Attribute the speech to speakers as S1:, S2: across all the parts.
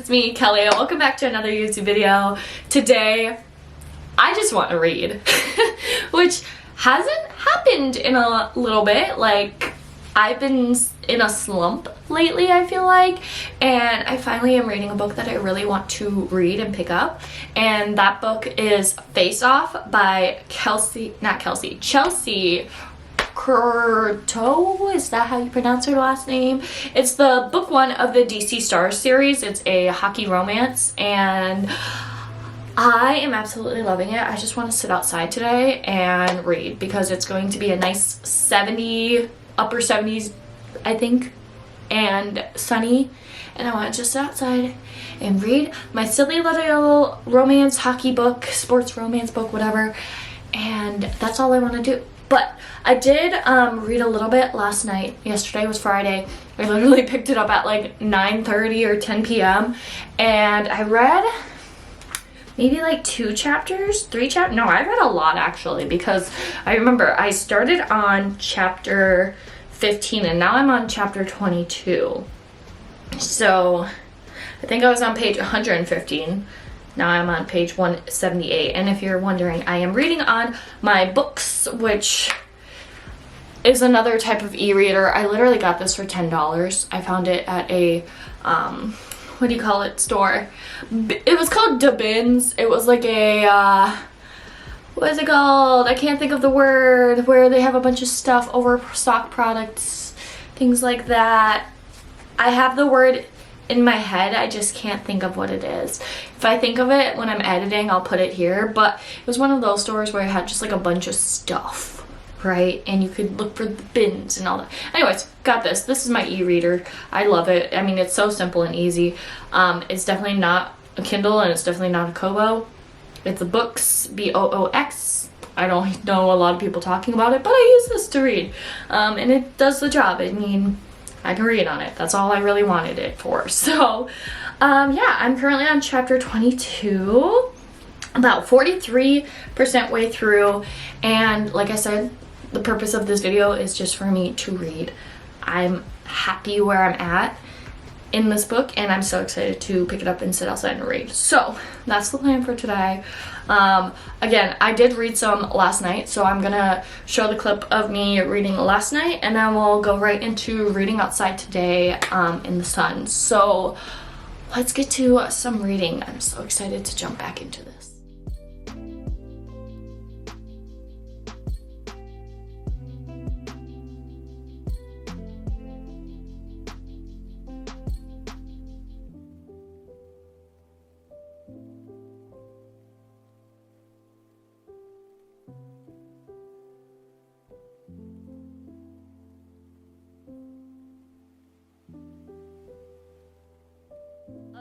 S1: it's me, Kelly. Welcome back to another YouTube video. Today, I just want to read, which hasn't happened in a little bit. Like, I've been in a slump lately, I feel like, and I finally am reading a book that I really want to read and pick up, and that book is Face Off by Chelsea Curto, is that how you pronounce her last name? It's the book one of the DC Stars series. It's a hockey romance, and I am absolutely loving it. I just want to sit outside today and read because it's going to be a nice upper 70s, I think, and sunny, and I want to just sit outside and read my silly little romance hockey book, sports romance book, whatever, and that's all I want to do. But I did read a little bit last night. Yesterday was Friday. I literally picked it up at like 9:30 or 10 p.m. and I read maybe like 3 chapters. No, I read a lot actually, because I remember I started on chapter 15 and now I'm on chapter 22. So I think I was on page 115. Now I'm on page 178, and if you're wondering, I am reading on my books, which is another type of e-reader. I literally got this for $10. I found it at a, store. It was called Da Bins. It was like a, what is it called? I can't think of the word, where they have a bunch of stuff, overstock products, things like that. I have the word in my head, I just can't think of what it is. If I think of it when I'm editing, I'll put it here, but it was one of those stores where I had just like a bunch of stuff, right? And you could look for the bins and all that. Anyways, got this. This is my e-reader. I love it. I mean, it's so simple and easy. It's definitely not a Kindle, and it's definitely not a Kobo. It's a Books, B-O-O-X. I don't know a lot of people talking about it, but I use this to read. And it does the job. I mean, I can read on it. That's all I really wanted it for. So, yeah, I'm currently on chapter 22, about 43% way through, and like I said, the purpose of this video is just for me to read. I'm happy where I'm at in this book, and I'm so excited to pick it up and sit outside and read. So that's the plan for today. Again, I did read some last night, so I'm gonna show the clip of me reading last night, and then we'll go right into reading outside today in the sun. So let's get to some reading. I'm so excited to jump back into this.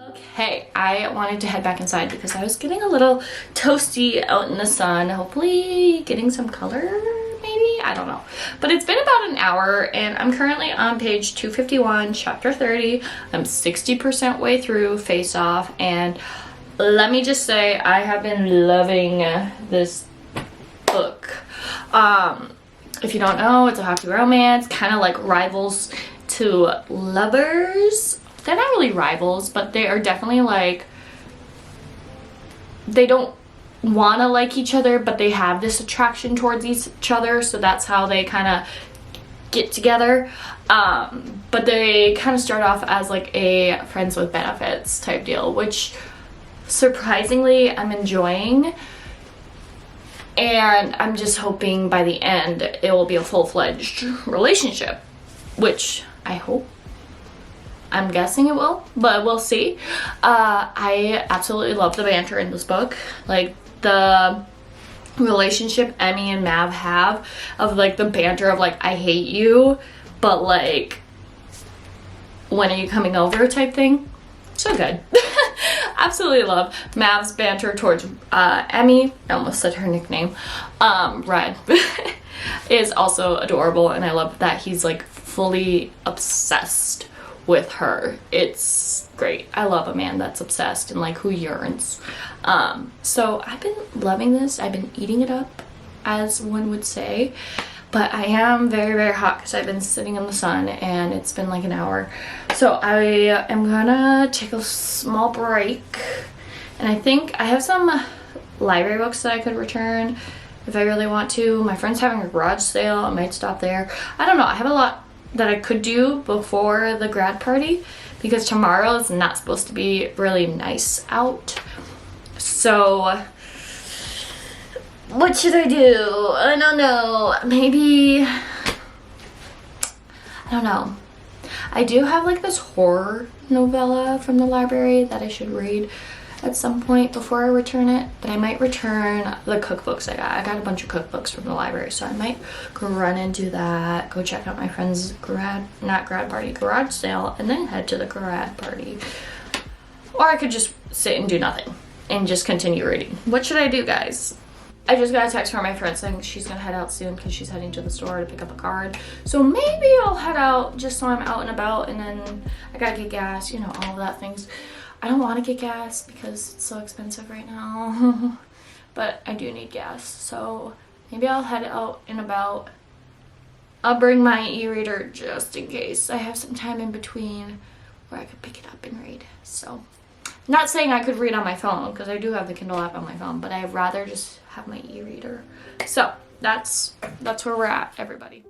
S1: Okay, I wanted to head back inside because I was getting a little toasty out in the sun. Hopefully getting some color, maybe? I don't know. But it's been about an hour, and I'm currently on page 251, chapter 30. I'm 60% way through Face Off, and let me just say I have been loving this book. If you don't know, it's a hockey romance, kind of like rivals to lovers. They're not really rivals, but they are definitely like, they don't want to like each other, but they have this attraction towards each other, so that's how they kind of get together. But they kind of start off as like a friends with benefits type deal, which surprisingly I'm enjoying, and I'm just hoping by the end it will be a full-fledged relationship, which I hope. I'm guessing it will, but we'll see. I absolutely love the banter in this book. Like, the relationship Emmy and Mav have of like the banter of like, I hate you, but like, when are you coming over type thing. So good. Absolutely love Mav's banter towards Emmy. I almost said her nickname. Red is also adorable, and I love that he's like fully obsessed with her. It's great. I love a man that's obsessed and like who yearns. So I've been loving this. I've been eating it up, as one would say. but I am very, very hot because I've been sitting in the sun and it's been like an hour. So I am gonna take a small break, and I think I have some library books that I could return if I really want to. My friend's having a garage sale. I might stop there. I don't know. I have a lot that I could do before the grad party because tomorrow is not supposed to be really nice out. So what should I do? I don't know. Maybe, I don't know. I do have like this horror novella from the library that I should read at some point before I return it, but I might return the cookbooks I got. I got a bunch of cookbooks from the library, so I might go run and do that, go check out my friend's garage sale, and then head to the grad party. Or I could just sit and do nothing and just continue reading. What should I do, guys? I just got a text from my friend saying she's gonna head out soon because she's heading to the store to pick up a card. So maybe I'll head out just so I'm out and about, and then I gotta get gas, you know, all of that things. I don't want to get gas because it's so expensive right now, but I do need gas, so maybe I'll head out and about. I'll bring my e-reader just in case I have some time in between where I could pick it up and read. So, not saying I could read on my phone because I do have the Kindle app on my phone, but I'd rather just have my e-reader. So that's where we're at, everybody.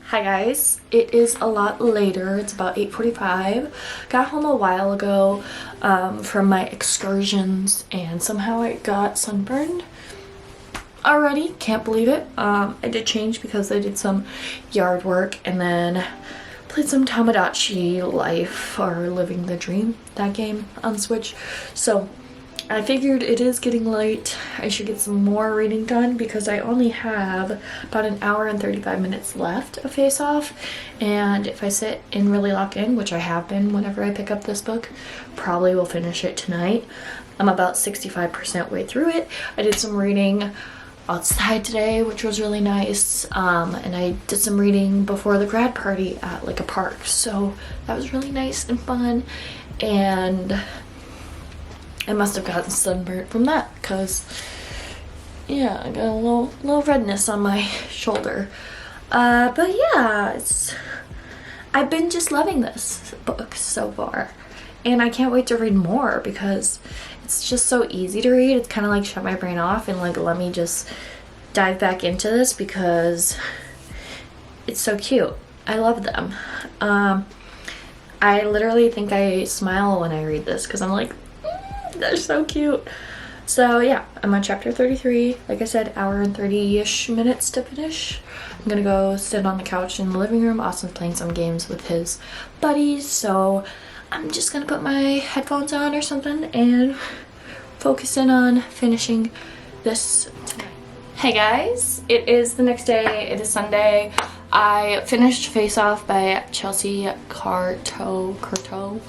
S1: Hi guys, it is a lot later. It's about 8:45. Got home a while ago from my excursions, and somehow I got sunburned already. Can't believe it. I did change because I did some yard work and then played some Tamagotchi Life, or Living the Dream, that game on Switch. So I figured it is getting late. I should get some more reading done because I only have about an hour and 35 minutes left of Face Off. And if I sit and really lock in, which I have been whenever I pick up this book, probably will finish it tonight. I'm about 65% way through it. I did some reading outside today, which was really nice. And I did some reading before the grad party at like a park. So that was really nice and fun. And I must have gotten sunburnt from that because, yeah, I got a little redness on my shoulder. But yeah, I've been just loving this book so far. And I can't wait to read more because it's just so easy to read. It's kind of like shut my brain off and like let me just dive back into this because it's so cute. I love them. I literally think I smile when I read this because I'm like, they're so cute. So yeah, I'm on chapter 33. Like I said, hour and 30-ish minutes to finish. I'm gonna go sit on the couch in the living room. Austin's playing some games with his buddies, so I'm just gonna put my headphones on or something and focus in on finishing this tonight. Hey guys, it is the next day. It is Sunday. I finished Face Off by Chelsea Curto,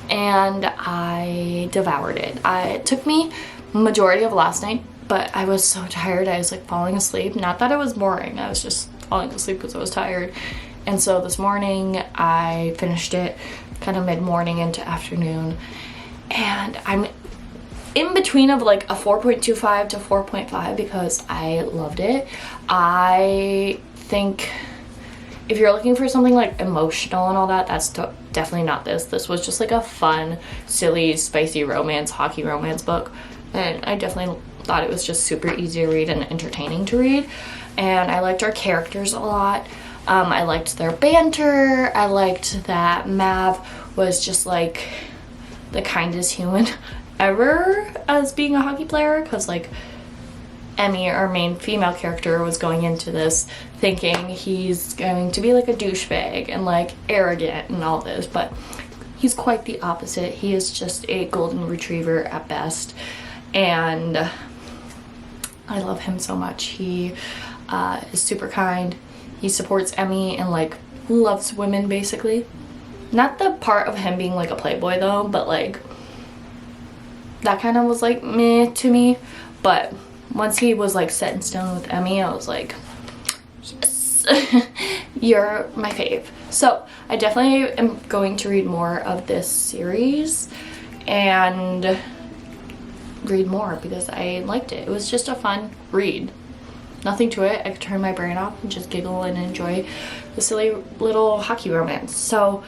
S1: and I devoured it. It took me majority of last night, but I was so tired I was like falling asleep. Not that it was boring, I was just falling asleep because I was tired. And so this morning I finished it kind of mid-morning into afternoon, and I'm in between of like a 4.25 to 4.5 because I loved it. I think if you're looking for something like emotional and all that, that's definitely not this. This was just like a fun, silly, spicy romance, hockey romance book. And I definitely thought it was just super easy to read and entertaining to read. And I liked our characters a lot. I liked their banter. I liked that Mav was just like the kindest human ever as being a hockey player, because like Emmy, our main female character, was going into this thinking he's going to be like a douchebag and like arrogant and all this, but he's quite the opposite. He is just a golden retriever at best, and I love him so much. He is super kind. He supports Emmy and like loves women basically. Not the part of him being like a playboy though, but like that kind of was like meh to me. But once he was like set in stone with Emmy, I was like, yes, you're my fave. So I definitely am going to read more of this series, and read more because I liked it. It was just a fun read. Nothing to it. I could turn my brain off and just giggle and enjoy the silly little hockey romance. So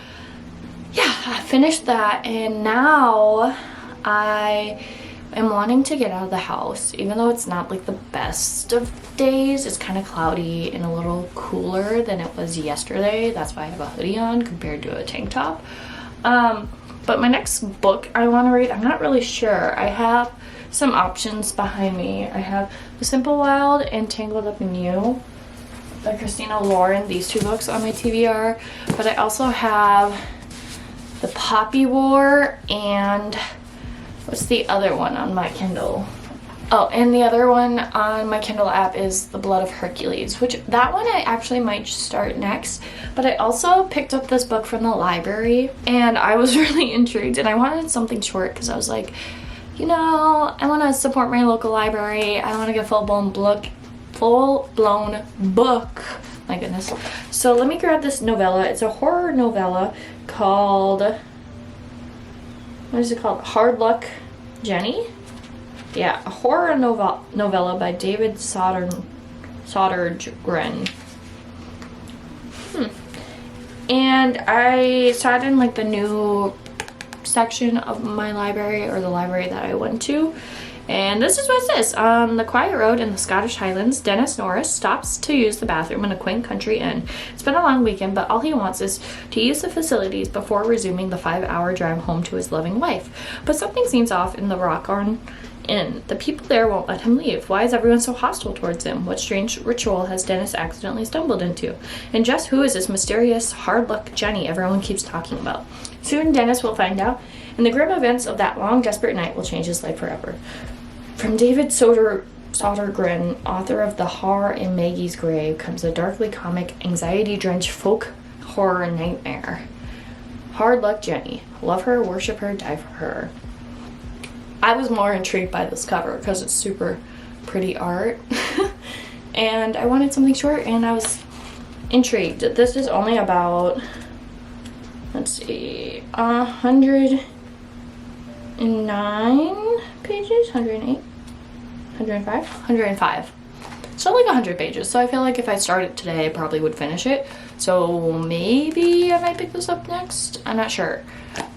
S1: yeah, I finished that, and now I am wanting to get out of the house, even though it's not like the best of days. It's kind of cloudy and a little cooler than it was yesterday. That's why I have a hoodie on compared to a tank top. But my next book I want to read, I'm not really sure. I have some options behind me. I have The Simple Wild and Tangled Up in You by Christina Lauren, these two books on my TBR. But I also have The Poppy War and what's the other one on my Kindle? Oh, and the other one on my Kindle app is The Blood of Hercules, which that one I actually might start next. But I also picked up this book from the library, and I was really intrigued, and I wanted something short because I was like, you know, I want to support my local library. I don't want to get a full-blown book. My goodness. So let me grab this novella. It's a horror novella called, what is it called? Hard Luck Jenny? Yeah, a horror novella by David Sodergren. And I saw it in like the new section of my library, or the library that I went to. And this is what it says. On the quiet road in the Scottish Highlands, Dennis Norris stops to use the bathroom in a quaint country inn. It's been a long weekend, but all he wants is to use the facilities before resuming the 5-hour drive home to his loving wife. But something seems off in the Rockhorn Inn. The people there won't let him leave. Why is everyone so hostile towards him? What strange ritual has Dennis accidentally stumbled into? And just who is this mysterious hard luck Jenny everyone keeps talking about? Soon Dennis will find out, and the grim events of that long, desperate night will change his life forever. From David Sodergren, author of The Horror in Maggie's Grave, comes a darkly comic, anxiety-drenched folk horror nightmare. Hard luck Jenny. Love her, worship her, die for her. I was more intrigued by this cover because it's super pretty art. And I wanted something short, and I was intrigued. This is only about, let's see, 109 pages? 108? 105? 105. So like 100 pages. So I feel like if I started today, I probably would finish it. So maybe I might pick this up next. I'm not sure.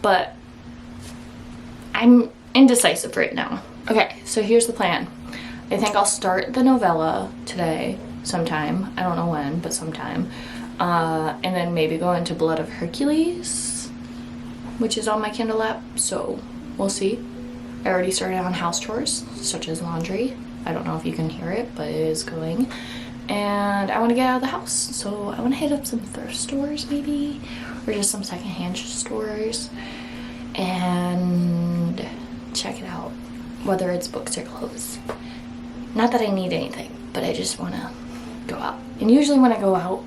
S1: But I'm indecisive right now. Okay, so here's the plan. I think I'll start the novella today sometime. I don't know when, but sometime. And then maybe go into Blood of Hercules, which is on my Kindle app. So we'll see. I already started on house chores, such as laundry. I don't know if you can hear it, but it is going. And I want to get out of the house. So I want to hit up some thrift stores maybe, or just some secondhand stores, and check it out, whether it's books or clothes. Not that I need anything, but I just want to go out. And usually when I go out,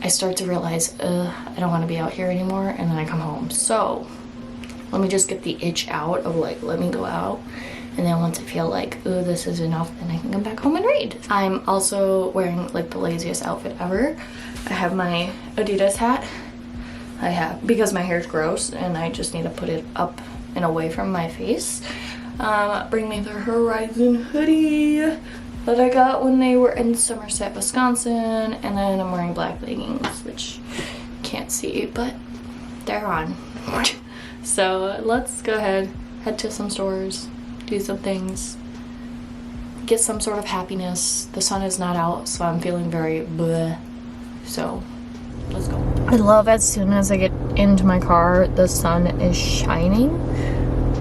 S1: I start to realize, I don't want to be out here anymore, and then I come home. So let me just get the itch out of like, let me go out. And then once I feel like, this is enough, then I can come back home and read. I'm also wearing like the laziest outfit ever. I have my Adidas hat. I have, because my hair's gross and I just need to put it up and away from my face. Bring me the Horizon hoodie that I got when they were in Somerset, Wisconsin. And then I'm wearing black leggings, which you can't see, but they're on. So let's go ahead, head to some stores, do some things, get some sort of happiness. The sun is not out, so I'm feeling very bleh. So let's go. I love as soon as I get into my car, the sun is shining.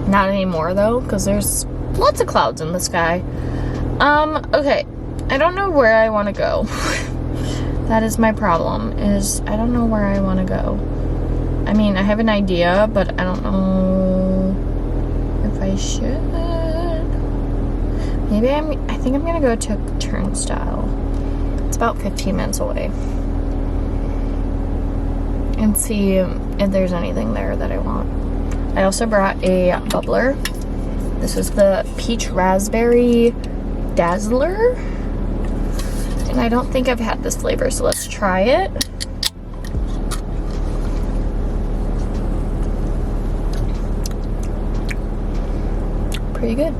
S1: Not anymore though, because there's lots of clouds in the sky. Okay, I don't know where I want to go. That is my problem, is I don't know where I want to go. I mean, I have an idea, but I don't know if I should. Maybe I think I'm gonna go to Turnstile. It's about 15 minutes away. And see if there's anything there that I want. I also brought a bubbler. This is the Peach Raspberry Dazzler. And I don't think I've had this flavor, so let's try it. Pretty good.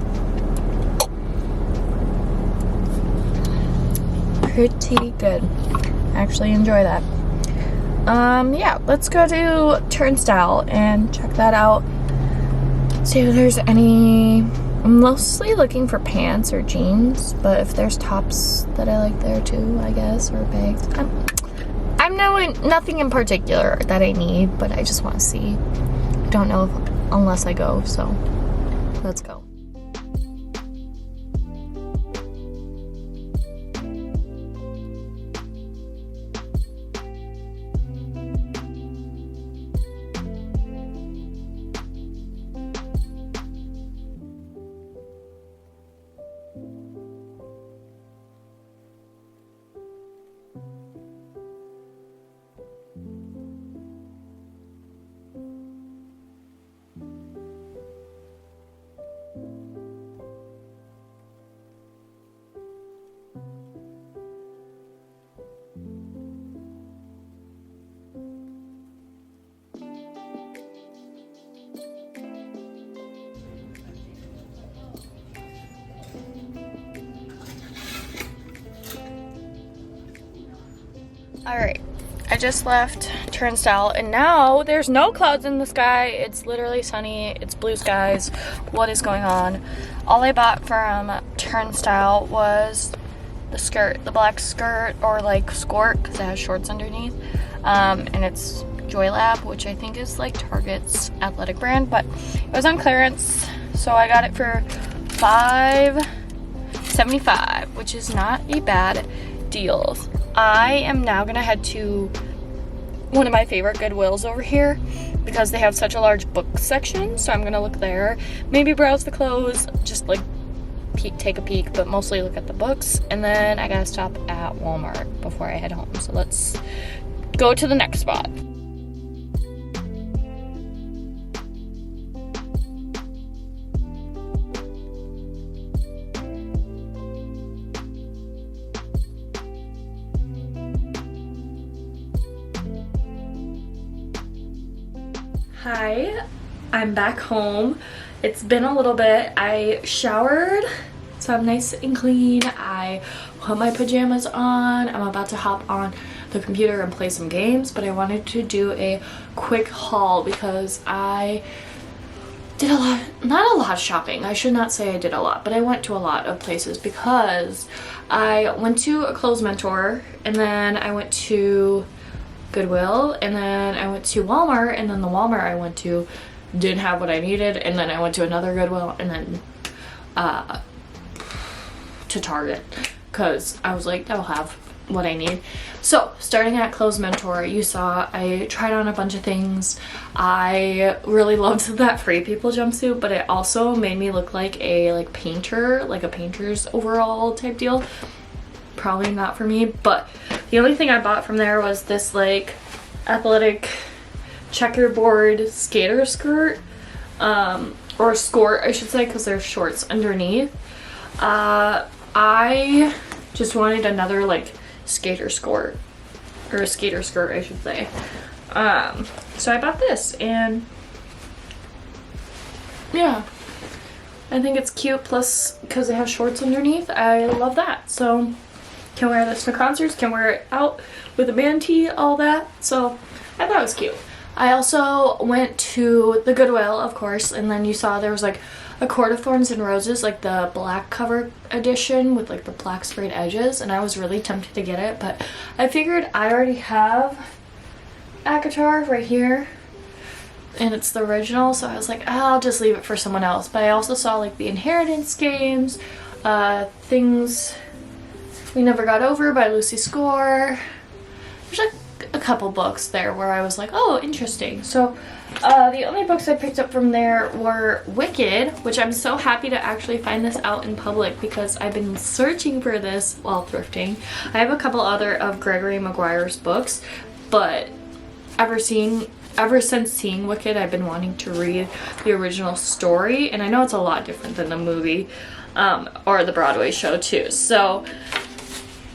S1: pretty good. I actually enjoy that. Yeah, let's go to Turnstile and check that out. See if there's any. I'm mostly looking for pants or jeans, but if there's tops that I like there too, I guess, or bags. I'm knowing nothing in particular that I need, but I just want to see. I don't know unless I go, so let's go. Alright, I just left Turnstile and now there's no clouds in the sky. It's literally sunny. It's blue skies. What is going on? All I bought from Turnstile was the skirt, the black skirt or like skort because it has shorts underneath. And it's Joylab, which I think is like Target's athletic brand, but it was on clearance. So I got it for $5.75, which is not a bad deal. I am now gonna head to one of my favorite Goodwills over here because they have such a large book section, so I'm gonna look there, maybe browse the clothes, just like take a peek, but mostly look at the books, and then I gotta stop at Walmart before I head home. So let's go to the next spot. Hi, I'm back home. It's been a little bit. I showered, so I'm nice and clean. I put my pajamas on. I'm about to hop on the computer and play some games, but I wanted to do a quick haul because I did not a lot of shopping. I should not say I did a lot, but I went to a lot of places because I went to a clothes mentor, and then I went to Goodwill, and then I went to Walmart, and then the Walmart I went to didn't have what I needed, and then I went to another Goodwill, and then to Target because I was like, they'll have what I need. So starting at Clothes Mentor, you saw I tried on a bunch of things. I really loved that Free People jumpsuit, but it also made me look like a painter, like a painter's overall type deal. Probably not for me, but the only thing I bought from there was this like athletic checkerboard skater skirt, or skort I should say, because there's shorts underneath. I just wanted another like skater skort, or a skater skirt I should say. So I bought this, and yeah, I think it's cute, plus because it has shorts underneath, I love that. So can wear this to concerts, can wear it out with a band tee, all that. So I thought it was cute. I also went to the Goodwill, of course, and then you saw there was like a Court of Thorns and Roses, like the black cover edition with like the black sprayed edges, and I was really tempted to get it, but I figured I already have ACOTAR right here, and it's the original, so I was like, I'll just leave it for someone else. But I also saw like the Inheritance games, Things We Never Got Over by Lucy Score. There's like a couple books there where I was like, oh, interesting. So the only books I picked up from there were Wicked, which I'm so happy to actually find this out in public because I've been searching for this while thrifting. I have a couple other of Gregory Maguire's books, but ever since seeing Wicked, I've been wanting to read the original story, and I know it's a lot different than the movie, or the Broadway show too. So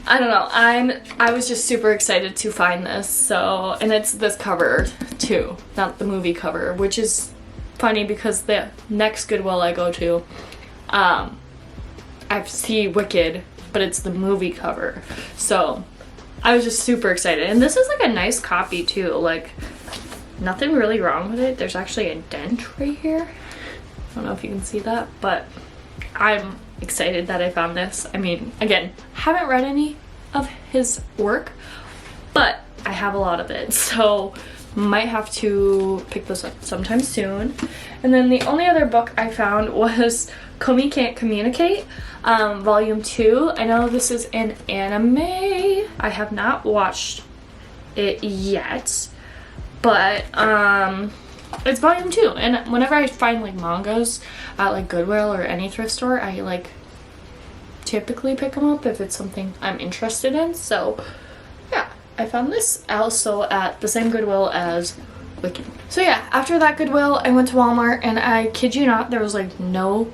S1: I don't know, I was just super excited to find this. So, and it's this cover too, not the movie cover, which is funny because the next Goodwill I go to, I see Wicked but it's the movie cover. So I was just super excited. And this is like a nice copy too. Like, nothing really wrong with it. There's actually a dent right here. I don't know if you can see that, but I'm excited that I found this. I mean, again, haven't read any of his work, but I have a lot of it, so might have to pick this up sometime soon. And then the only other book I found was Komi Can't Communicate, volume 2. I know this is an anime. I have not watched it yet, but it's volume 2. And whenever I find like mangas at like Goodwill or any thrift store, I like typically pick them up if it's something I'm interested in. So yeah, I found this also at the same Goodwill as Wiki. So yeah, after that Goodwill, I went to Walmart, and I kid you not, there was like no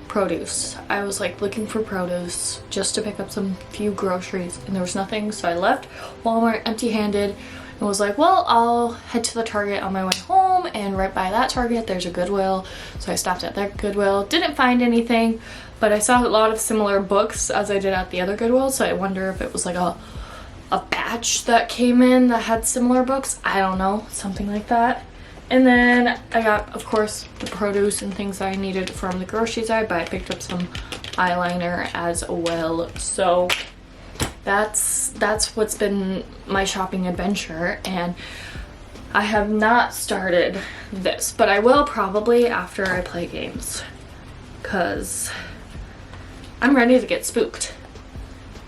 S1: produce. I was like looking for produce just to pick up some few groceries, and there was nothing. So I left Walmart empty-handed and was like, well, I'll head to the Target on my way home, and right by that Target there's a Goodwill. So I stopped at that Goodwill, didn't find anything, but I saw a lot of similar books as I did at the other Goodwill, so I wonder if it was like a batch that came in that had similar books. I don't know, something like that. And then I got, of course, the produce and things that I needed from the grocery side, but I picked up some eyeliner as well. So that's what's been my shopping adventure, and I have not started this, but I will probably after I play games, because I'm ready to get spooked.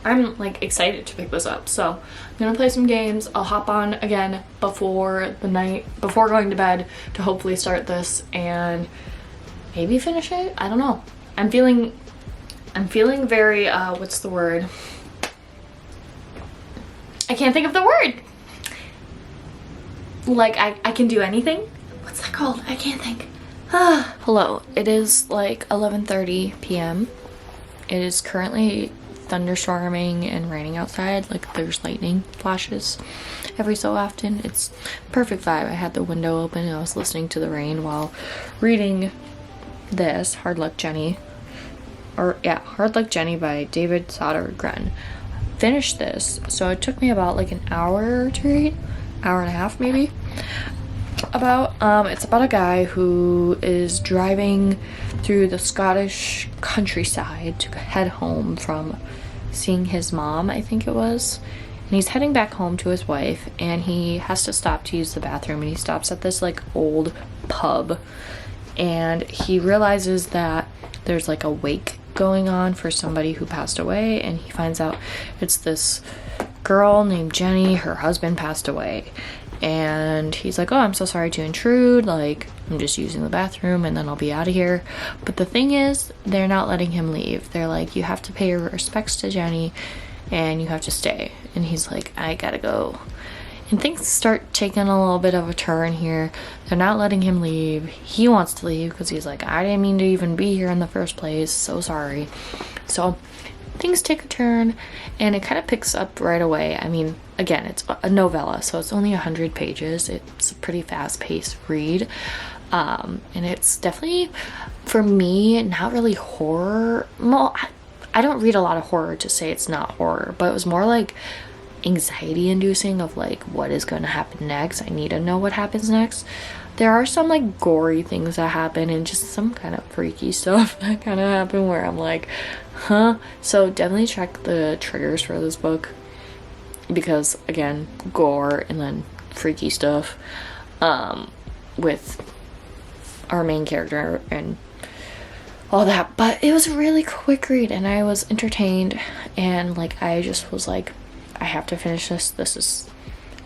S1: I'm like excited to pick this up, so I'm gonna play some games. I'll hop on again before going to bed to hopefully start this and maybe finish it. I don't know. I'm feeling very what's the word? I can't think of the word. Like I can do anything. What's that called? I can't think. Hello. It is like 11:30 p.m. It is currently thunderstorming and raining outside. Like there's lightning flashes every so often. It's perfect vibe. I had the window open and I was listening to the rain while reading this Hard Luck Jenny, Hard Luck Jenny by David Sodergren. Finished this, so it took me about like an hour to read, hour and a half maybe. It's about a guy who is driving through the Scottish countryside to head home from seeing his mom, I think it was. And he's heading back home to his wife, and he has to stop to use the bathroom, and he stops at this like old pub, and he realizes that there's like a wake going on for somebody who passed away, and he finds out it's this girl named Jenny. Her husband passed away, and he's like, oh, I'm so sorry to intrude, like I'm just using the bathroom and then I'll be out of here. But the thing is, they're not letting him leave. They're like, you have to pay your respects to Jenny and you have to stay. And he's like, I gotta go. And things start taking a little bit of a turn here. They're not letting him leave. He wants to leave because he's like, I didn't mean to even be here in the first place, so sorry. So things take a turn, and it kind of picks up right away. I mean, again, it's a novella, so it's only 100 pages. It's a pretty fast-paced read, and it's definitely, for me, not really horror. Well, I don't read a lot of horror to say it's not horror, but it was more like anxiety inducing of like what is going to happen next. I need to know what happens next. There are some like gory things that happen and just some kind of freaky stuff that kind of happen where I'm like, huh? So definitely check the triggers for this book, because again, gore and then freaky stuff with our main character and all that. But it was a really quick read and I was entertained, and like I just was like, I have to finish this. This is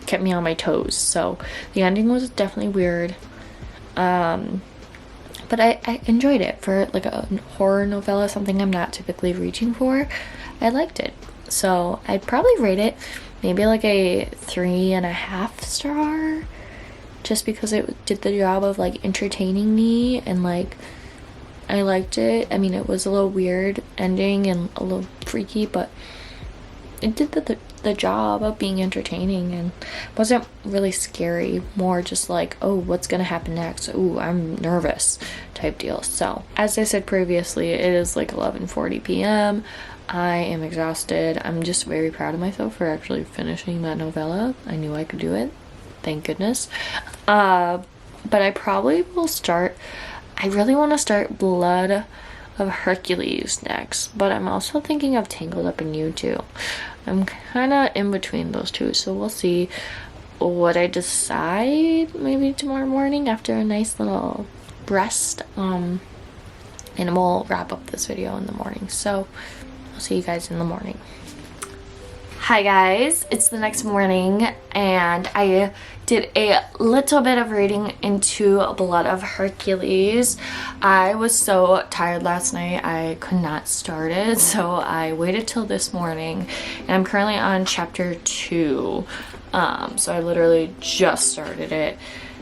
S1: kept me on my toes. So the ending was definitely weird, but I enjoyed it for like a horror novella, something I'm not typically reaching for. I liked it, so I'd probably rate it maybe like a 3.5 star, just because it did the job of like entertaining me, and like I liked it. I mean, it was a little weird ending and a little freaky, but it did the job of being entertaining and wasn't really scary, more just like, oh, what's gonna happen next, oh, I'm nervous type deal. So as I said previously, it is like 11:40 p.m. I am exhausted. I'm just very proud of myself for actually finishing that novella. I knew I could do it, thank goodness. But I probably will start, I really want to start Blood of Hercules next, but I'm also thinking of Tangled Up in You too. I'm kind of in between those two, so we'll see what I decide maybe tomorrow morning after a nice little rest. And we'll wrap up this video in the morning, so I'll see you guys in the morning. Hi guys, it's the next morning and I did a little bit of reading into Blood of Hercules. I was so tired last night I could not start it, so I waited till this morning and I'm currently on chapter 2. So I literally just started it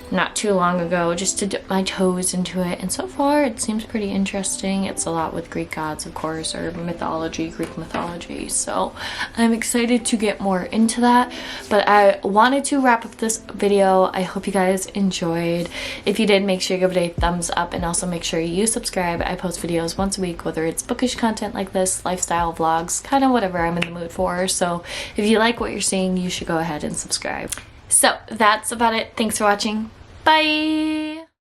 S1: not too long ago just to dip my toes into it, and so far it seems pretty interesting. It's a lot with Greek gods, of course, or mythology, Greek mythology, so I'm excited to get more into that. But I wanted to wrap up this video. I hope you guys enjoyed. If you did, make sure you give it a thumbs up and also make sure you subscribe. I post videos once a week, whether it's bookish content like this, lifestyle vlogs, kind of whatever I'm in the mood for. So if you like what you're seeing, you should go ahead and subscribe. So that's about it. Thanks for watching. Bye!